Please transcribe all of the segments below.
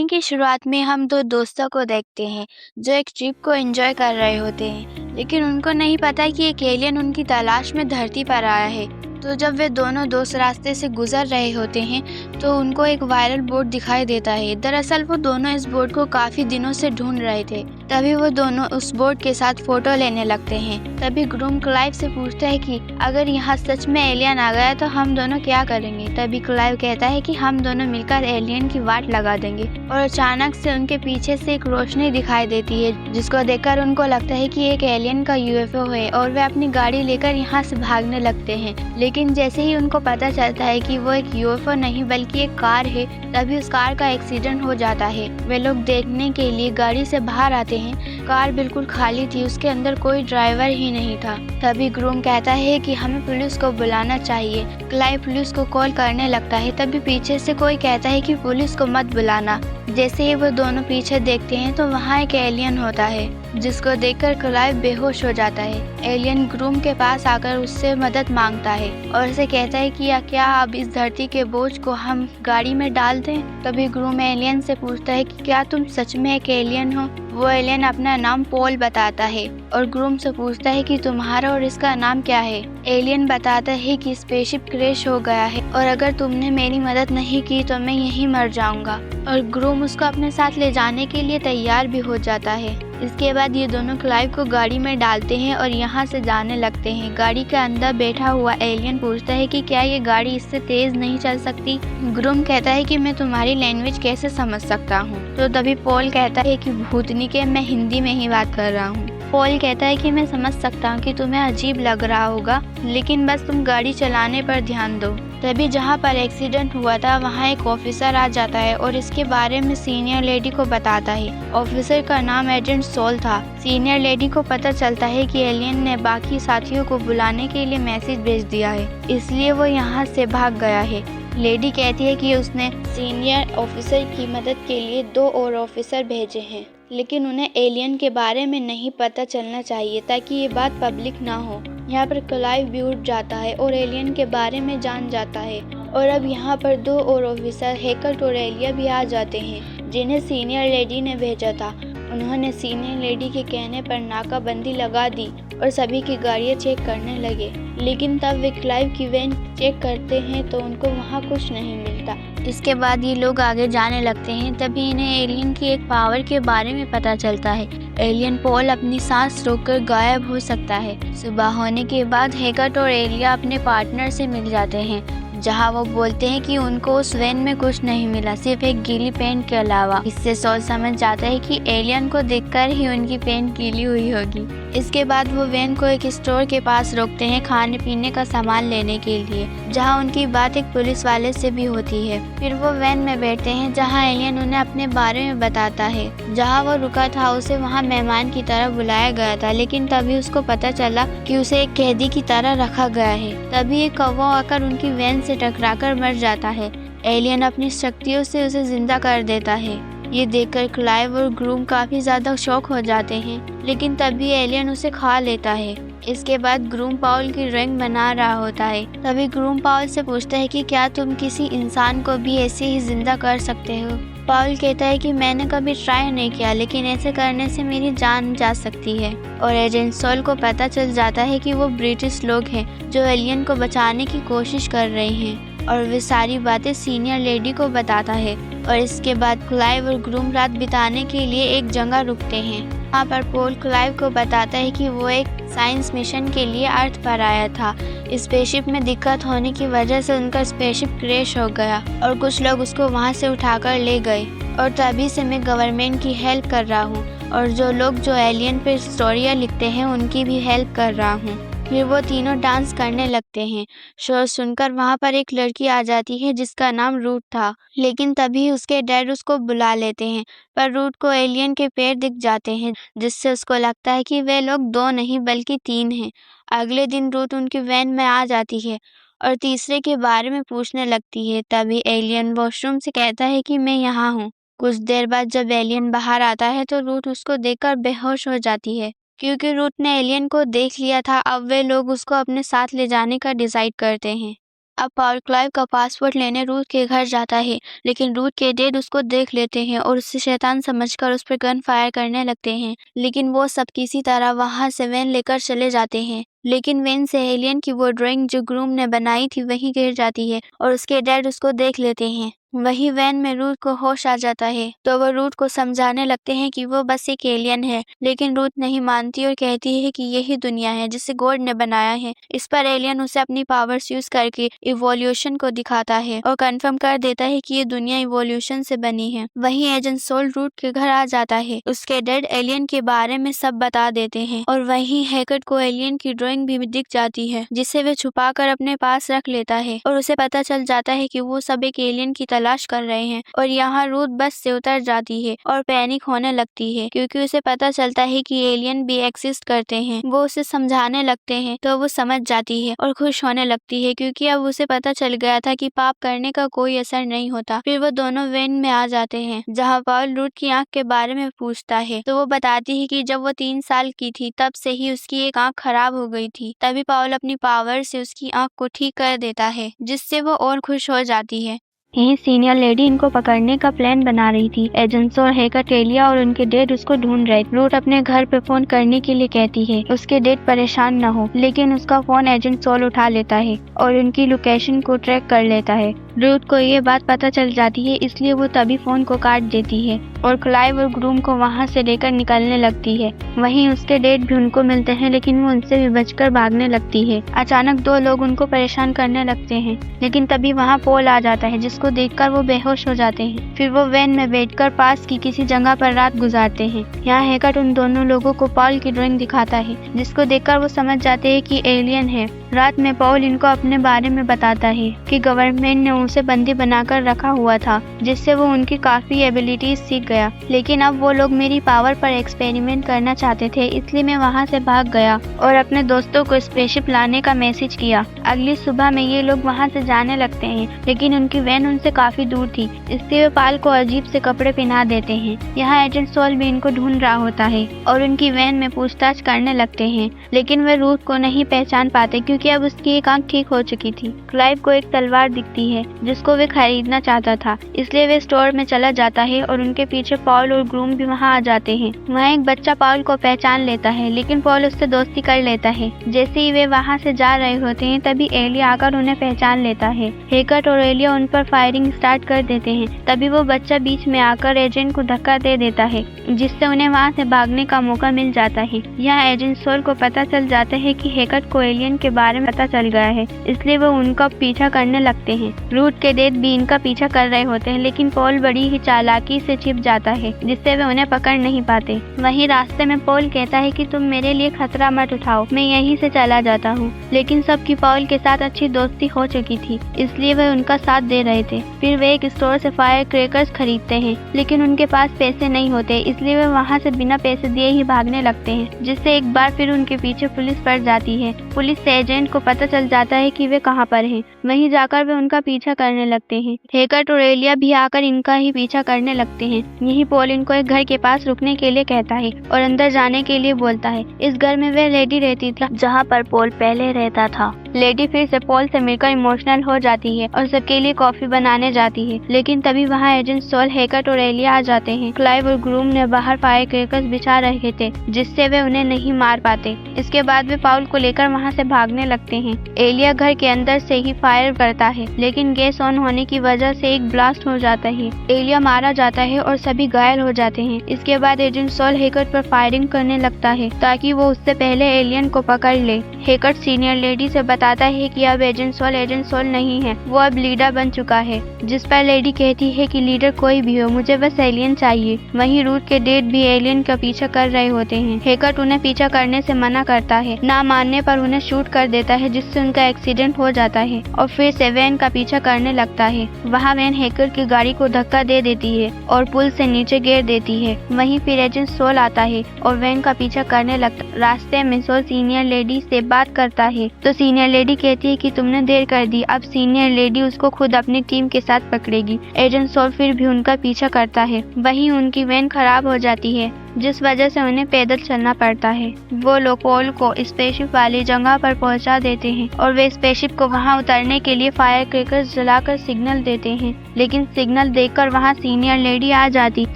की शुरुआत में हम दो दोस्तों को देखते हैं जो एक ट्रिप को एंजॉय कर रहे होते हैं, लेकिन उनको नहीं पता कि एक एलियन उनकी तलाश में धरती पर आया है। तो जब वे दोनों दोस्त रास्ते से गुजर रहे होते हैं तो उनको एक वायरल बोट दिखाई देता है। दरअसल वो दोनों इस बोट को काफी दिनों से ढूंढ रहे थे। तभी वो दोनों उस बोट के साथ फोटो लेने लगते हैं। तभी ग्रूम क्लाइव से पूछता है कि अगर यहाँ सच में एलियन आ गया तो हम दोनों क्या करेंगे। तभी क्लाइव कहता है कि हम दोनों मिलकर एलियन की वाट लगा देंगे। और अचानक से उनके पीछे से एक रोशनी दिखाई देती है, जिसको देखकर उनको लगता है कि एक एलियन का यूएफओ है और वे अपनी गाड़ी लेकर यहाँ से भागने लगते हैं। लेकिन जैसे ही उनको पता चलता है कि वो एक यूएफओ नहीं बल्कि एक कार है, तभी उस कार का एक्सीडेंट हो जाता है। वे लोग देखने के लिए गाड़ी से बाहर आते हैं। कार बिल्कुल खाली थी, उसके अंदर कोई ड्राइवर ही नहीं था। तभी ग्रूम कहता है कि हमें पुलिस को बुलाना चाहिए। क्लाइव पुलिस को कॉल करने लगता है। तभी पीछे से कोई कहता है कि पुलिस को मत बुलाना। जैसे ही वो दोनों पीछे देखते हैं तो वहाँ एक एलियन होता है, जिसको देखकर क्लाइव बेहोश हो जाता है। एलियन ग्रूम के पास आकर उससे मदद मांगता है और उसे कहता है कि क्या अब इस धरती के बोझ को हम गाड़ी में डाल दें। तभी ग्रूम एलियन से पूछता है कि क्या तुम सच में एक एलियन हो। वो एलियन अपना नाम पॉल बताता है और ग्रूम से पूछता है कि तुम्हारा और इसका नाम क्या है। एलियन बताता है कि स्पेसशिप क्रैश हो गया है और अगर तुमने मेरी मदद नहीं की तो मैं यहीं मर जाऊंगा। और ग्रूम उसको अपने साथ ले जाने के लिए तैयार भी हो जाता है। इसके बाद ये दोनों क्लाइव को गाड़ी में डालते हैं और यहाँ से जाने लगते हैं। गाड़ी के अंदर बैठा हुआ एलियन पूछता है कि क्या ये गाड़ी इससे तेज नहीं चल सकती। ग्रूम कहता है कि मैं तुम्हारी लैंग्वेज कैसे समझ सकता हूँ। तो तभी पॉल कहता है कि भूतनी के मैं हिंदी में ही बात कर रहा हूँ। पॉल कहता है कि मैं समझ सकता हूँ कि तुम्हें अजीब लग रहा होगा, लेकिन बस तुम गाड़ी चलाने पर ध्यान दो। तभी जहाँ पर एक्सीडेंट हुआ था वहाँ एक ऑफिसर आ जाता है और इसके बारे में सीनियर लेडी को बताता है। ऑफिसर का नाम एजेंट सॉल था। सीनियर लेडी को पता चलता है कि एलियन ने बाकी साथियों को बुलाने के लिए मैसेज भेज दिया है, इसलिए वो यहाँ से भाग गया है। लेडी कहती है कि उसने सीनियर ऑफिसर की मदद के लिए 2 और ऑफिसर भेजे हैं, लेकिन उन्हें एलियन के बारे में नहीं पता चलना चाहिए ताकि ये बात पब्लिक ना हो। यहाँ पर क्लाइव भी उठ जाता है और एलियन के बारे में जान जाता है। और अब यहाँ पर 2 और ऑफिसर हेकल टोरेलिया भी आ जाते हैं, जिन्हें सीनियर लेडी ने भेजा था। उन्होंने सीनियर लेडी के कहने पर नाकाबंदी लगा दी और सभी की गाड़ियाँ चेक करने लगे। लेकिन तब वे क्लाइव की वैन चेक करते हैं तो उनको वहाँ कुछ नहीं मिलता। इसके बाद ये लोग आगे जाने लगते हैं। तभी इन्हें एलियन की एक पावर के बारे में पता चलता है। एलियन पॉल अपनी सांस रोककर गायब हो सकता है। सुबह होने के बाद हेकट और एलिया अपने पार्टनर से मिल जाते हैं, जहां वो बोलते हैं कि उनको उस वैन में कुछ नहीं मिला, सिर्फ एक गीली पेंट के अलावा। इससे सॉल समझ जाता है कि एलियन को देखकर ही उनकी पेंट गीली हुई होगी। इसके बाद वो वैन को एक स्टोर के पास रोकते हैं खाने पीने का सामान लेने के लिए, जहां उनकी बात एक पुलिस वाले से भी होती है। फिर वो वैन में बैठते हैं जहां एलियन उन्हें अपने बारे में बताता है। जहां वो रुका था उसे वहां मेहमान की तरह बुलाया गया था, लेकिन तभी उसको पता चला कि उसे एक कैदी की तरह रखा गया है। तभी एक कौवा आकर उनकी वैन से टकराकर मर जाता है। एलियन अपनी शक्तियों से उसे जिंदा कर देता है। ये देखकर क्लाइव और ग्रूम काफी ज्यादा शॉक हो जाते हैं, लेकिन तभी एलियन उसे खा लेता है। इसके बाद ग्रूम पाउल की ड्राइंग बना रहा होता है। तभी ग्रूम पाउल से पूछता है कि क्या तुम किसी इंसान को भी ऐसे ही जिंदा कर सकते हो। पाउल कहता है कि मैंने कभी ट्राई नहीं किया, लेकिन ऐसे करने से मेरी जान जा सकती है। और एजेंट सॉल को पता चल जाता है कि वो ब्रिटिश लोग हैं जो एलियन को बचाने की कोशिश कर रहे हैं, और वे सारी बातें सीनियर लेडी को बताता है। और इसके बाद क्लाइव और ग्रूम रात बिताने के लिए एक जगह रुकते हैं। वहाँ पर पॉल क्लाइव को बताता है कि वो एक साइंस मिशन के लिए अर्थ पर आया था। स्पेसशिप में दिक्कत होने की वजह से उनका स्पेसशिप क्रैश हो गया और कुछ लोग उसको वहाँ से उठाकर ले गए। और तभी से मैं गवर्नमेंट की हेल्प कर रहा हूँ, और जो लोग जो एलियन पर स्टोरियाँ लिखते हैं उनकी भी हेल्प कर रहा हूँ। फिर वो तीनों डांस करने लगते हैं। शोर सुनकर वहाँ पर एक लड़की आ जाती है जिसका नाम रूट था, लेकिन तभी उसके डैड उसको बुला लेते हैं। पर रूट को एलियन के पैर दिख जाते हैं, जिससे उसको लगता है कि वे लोग 2 नहीं बल्कि 3 हैं। अगले दिन रूट उनकी वैन में आ जाती है और तीसरे के बारे में पूछने लगती है। तभी एलियन वॉशरूम से कहता है कि मैं यहाँ हूँ। कुछ देर बाद जब एलियन बाहर आता है तो रूट उसको देखकर बेहोश हो जाती है, क्योंकि रूट ने एलियन को देख लिया था। अब वे लोग उसको अपने साथ ले जाने का डिसाइड करते हैं। अब पॉल क्लाइव का पासपोर्ट लेने रूथ के घर जाता है, लेकिन रूथ के डैड उसको देख लेते हैं और उसे शैतान समझकर उस पर गन फायर करने लगते हैं। लेकिन वो सब किसी तरह वहां से वैन लेकर चले जाते हैं। लेकिन वैन से एलियन की वो ड्राइंग जो ग्रूम ने बनाई थी वहीं गिर जाती है और उसके डैड उसको देख लेते हैं। वही वैन में रूथ को होश आ जाता है, तो वो रूथ को समझाने लगते हैं कि वो बस एक एलियन है, लेकिन रूथ नहीं मानती और कहती है कि यही दुनिया है जिसे गॉड ने बनाया है। इस पर एलियन उसे अपनी पावर्स यूज करके इवोल्यूशन को दिखाता है और कंफर्म कर देता है कि ये दुनिया इवोल्यूशन से बनी है। वहीं एजेंट सोल रूथ के घर आ जाता है। उसके डैड एलियन के बारे में सब बता देते हैं और वहीं हैकर्ट को एलियन की ड्राइंग भी दिख जाती है, जिसे वे छुपा कर अपने पास रख लेता है और उसे पता चल जाता है कि वो सब एक एलियन की तलाश कर रहे हैं। और यहाँ रूथ बस से उतर जाती है और पैनिक होने लगती है, क्योंकि उसे पता चलता है कि एलियन भी एक्सिस्ट करते हैं। वो उसे समझाने लगते हैं तो वो समझ जाती है और खुश होने लगती है, क्योंकि अब उसे पता चल गया था कि पाप करने का कोई असर नहीं होता। फिर वो दोनों वैन में आ जाते हैं, जहाँ पॉल रूथ की आंख के बारे में पूछता है, तो वो बताती है कि जब वो 3 साल की थी तब से ही उसकी एक आंख खराब हो गई थी। तभी पॉल अपनी पावर से उसकी आंख को ठीक कर देता है, जिससे वो और खुश हो जाती है। यही सीनियर लेडी इनको पकड़ने का प्लान बना रही थी। एजेंट्स और हैकर एलिया और उनके डैड उसको ढूंढ रहे। रूथ अपने घर पे फोन करने के लिए कहती है, उसके डैड परेशान न हो, लेकिन उसका फोन एजेंट सोल उठा लेता है और उनकी लोकेशन को ट्रैक कर लेता है। रूथ को ये बात पता चल जाती है, इसलिए वो तभी फोन को काट देती है और क्लाइव और ग्रूम को वहाँ से लेकर निकलने लगती है। वहीं उसके डैड भी उनको मिलते हैं, लेकिन वो उनसे भी बचकर भागने लगती है। अचानक 2 लोग उनको परेशान करने लगते हैं, लेकिन तभी वहाँ पॉल आ जाता है, जिसको देखकर वो बेहोश हो जाते हैं। फिर वो वैन में बैठकर पास की किसी जगह पर रात गुजारते हैं। यहाँ हैकर उन दोनों लोगों को पॉल की ड्राइंग दिखाता है, जिसको देखकर वो समझ जाते हैं कि एलियन है। रात में पॉल इनको अपने बारे में बताता है कि गवर्नमेंट ने उसे बंदी बनाकर रखा हुआ था, जिससे वो उनकी काफी एबिलिटीज सीख गया। लेकिन अब वो लोग मेरी पावर पर एक्सपेरिमेंट करना चाहते थे, इसलिए मैं वहाँ से भाग गया और अपने दोस्तों को स्पेसशिप लाने का मैसेज किया। अगली सुबह में ये लोग वहाँ से जाने लगते हैं, लेकिन उनकी वैन उनसे काफी दूर थी, इसलिए वे पॉल को अजीब से कपड़े पहना देते हैं। यहाँ एजेंट सोल भी इनको ढूंढ रहा होता है और उनकी वैन में पूछताछ करने लगते हैं, लेकिन वे रूथ को नहीं पहचान पाते, क्योंकि अब उसकी एक आंख ठीक हो चुकी थी। क्लाइव को एक तलवार दिखती है जिसको वे खरीदना चाहता था, इसलिए वे स्टोर में चला जाता है और उनके पीछे पॉल और ग्रूम भी वहाँ आ जाते हैं। वहाँ एक बच्चा पॉल को पहचान लेता है, लेकिन पॉल उससे दोस्ती कर लेता है। जैसे ही वे वहाँ से जा रहे होते हैं, तभी एलिया आकर उन्हें पहचान लेता है। हैकर और एलिया उन पर फायरिंग स्टार्ट कर देते हैं। तभी वो बच्चा बीच में आकर एजेंट को धक्का दे देता है, जिससे उन्हें वहाँ से भागने का मौका मिल जाता है। यहाँ एजेंट सोल को पता चल जाता है कि हैकर को एलियन के बारे में पता चल गया है, इसलिए वो उनका पीछा करने लगते हैं। रूथ के डैड भी इनका पीछा कर रहे होते हैं, लेकिन पॉल बड़ी ही चालाकी से छिप जाता है, जिससे वे उन्हें पकड़ नहीं पाते। वहीं रास्ते में पॉल कहता है कि तुम मेरे लिए खतरा मत उठाओ, मैं यहीं से चला जाता हूँ। लेकिन सबकी पॉल के साथ अच्छी दोस्ती हो चुकी थी, इसलिए वे उनका साथ दे रहे थे। फिर वे एक स्टोर से फायर क्रैकर्स खरीदते हैं, लेकिन उनके पास पैसे नहीं होते, इसलिए वे वहाँ से बिना पैसे दिए ही भागने लगते हैं, जिससे एक बार फिर उनके पीछे पुलिस पड़ जाती है। पुलिस से एजेंट को पता चल जाता है कि वे कहाँ पर हैं। वहीं जाकर वे उनका पीछा करने लगते हैं। हैकर और एलिया भी आकर इनका ही पीछा करने लगते हैं। यही पॉल इनको एक घर के पास रुकने के लिए कहता है और अंदर जाने के लिए बोलता है। इस घर में वे लेडी रहती थी, जहाँ पर पॉल पहले रहता था। लेडी फिर से पॉल से मिलकर इमोशनल हो जाती है और सबके लिए कॉफी बनाने जाती है, लेकिन तभी वहाँ एजेंट सोल, हैकर और एलिया आ जाते हैं। क्लाइव और ग्रूम ने बाहर फायर क्रैकर्स बिछा रखे थे, जिससे वे उन्हें नहीं मार पाते। इसके बाद वे पॉल को लेकर वहाँ से भागने लगते हैं। एलिया घर के अंदर से ही फायर करता है, लेकिन गैस ऑन होने की वजह से एक ब्लास्ट हो जाता है। एलिया मारा जाता है और सभी घायल हो जाते हैं। इसके बाद एजेंट सोल हैकर पर फायरिंग करने लगता है, ताकि वो उससे पहले एलियन को पकड़ ले। हैकर सीनियर लेडी से बताता है कि अब एजेंट सोल नहीं है, वो अब लीडर बन चुका है। जिस पर लेडी कहती है कि लीडर कोई भी हो, मुझे बस एलियन चाहिए। वहीं रूथ के डैड भी एलियन का पीछा कर रहे होते हैं। हैकर उन्हें पीछा करने से मना करता है, ना मानने पर उन्हें शूट कर देता है, जिससे उनका एक्सीडेंट हो जाता है और फिर से वैन का पीछा करने लगता है। वहाँ वैन हैकर की गाड़ी को धक्का दे देती है और पुल से नीचे गिर देती है। वहीं फिर एजेंट सोल आता है और वैन का पीछा करने लगता। रास्ते में सोल सीनियर लेडी से बात करता है, तो सीनियर लेडी कहती है कि तुमने देर कर दी, अब सीनियर लेडी उसको खुद अपनी टीम के साथ पकड़ेगी। एजेंट सोल फिर भी उनका पीछा करता है। वहीं उनकी वैन खराब हो जाती है। जिस वजह से उन्हें पैदल चलना पड़ता है। वो लोग पोल को स्पेसशिप वाली जगह पर पहुंचा देते हैं और वे स्पेसशिप को वहां उतरने के लिए फायर क्रैकर्स जलाकर सिग्नल देते हैं, लेकिन सिग्नल देखकर वहां सीनियर लेडी आ जाती।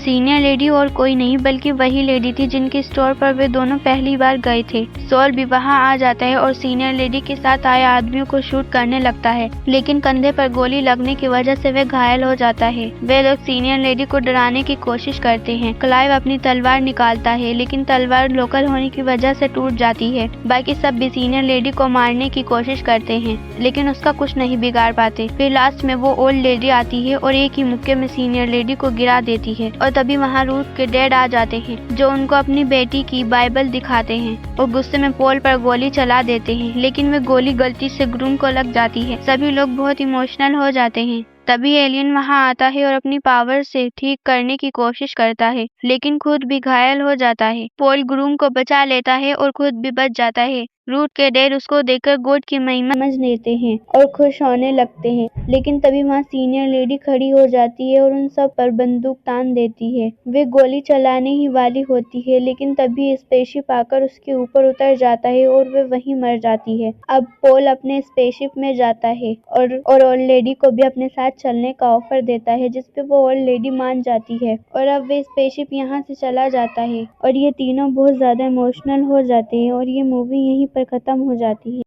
सीनियर लेडी और कोई नहीं बल्कि वही लेडी थी जिनके स्टोर पर वे दोनों पहली बार गए थे। सॉल भी वहां आ जाता है और सीनियर लेडी के साथ आए आदमियों को शूट करने लगता है, लेकिन कंधे पर गोली लगने की वजह से वे घायल हो जाता है। वे लोग सीनियर लेडी को डराने की कोशिश करते हैं। क्लाइव अपनी तलवार निकालता है, लेकिन तलवार लोकल होने की वजह से टूट जाती है। बाकी सब भी सीनियर लेडी को मारने की कोशिश करते हैं, लेकिन उसका कुछ नहीं बिगाड़ पाते। फिर लास्ट में वो ओल्ड लेडी आती है और एक ही मुक्के में सीनियर लेडी को गिरा देती है और तभी वहाँ रूथ के डैड आ जाते हैं, जो उनको अपनी बेटी की बाइबल दिखाते हैं और गुस्से में पोल पर गोली चला देते हैं, लेकिन वे गोली गलती से ग्रूम को लग जाती है। सभी लोग बहुत इमोशनल हो जाते हैं। तभी एलियन वहां आता है और अपनी पावर से ठीक करने की कोशिश करता है, लेकिन खुद भी घायल हो जाता है। पोल ग्रूम को बचा लेता है और खुद भी बच जाता है। रूथ के डैड उसको देखकर गॉड की महिमा समझ लेते हैं और खुश होने लगते हैं, लेकिन तभी वहाँ सीनियर लेडी खड़ी हो जाती है और उन सब पर बंदूक तान देती है। वे गोली चलाने ही वाली होती है, लेकिन तभी स्पेसशिप आकर उसके ऊपर उतर जाता है और वे वहीं मर जाती है। अब पोल अपने स्पेसशिप में जाता है और ओल्ड लेडी को भी अपने साथ चलने का ऑफर देता है, जिसपे वो ओल्ड लेडी मान जाती है और अब वे स्पेसशिप यहाँ से चला जाता है और ये तीनों बहुत ज्यादा इमोशनल हो जाते हैं और ये मूवी यहीं पर खत्म हो जाती है।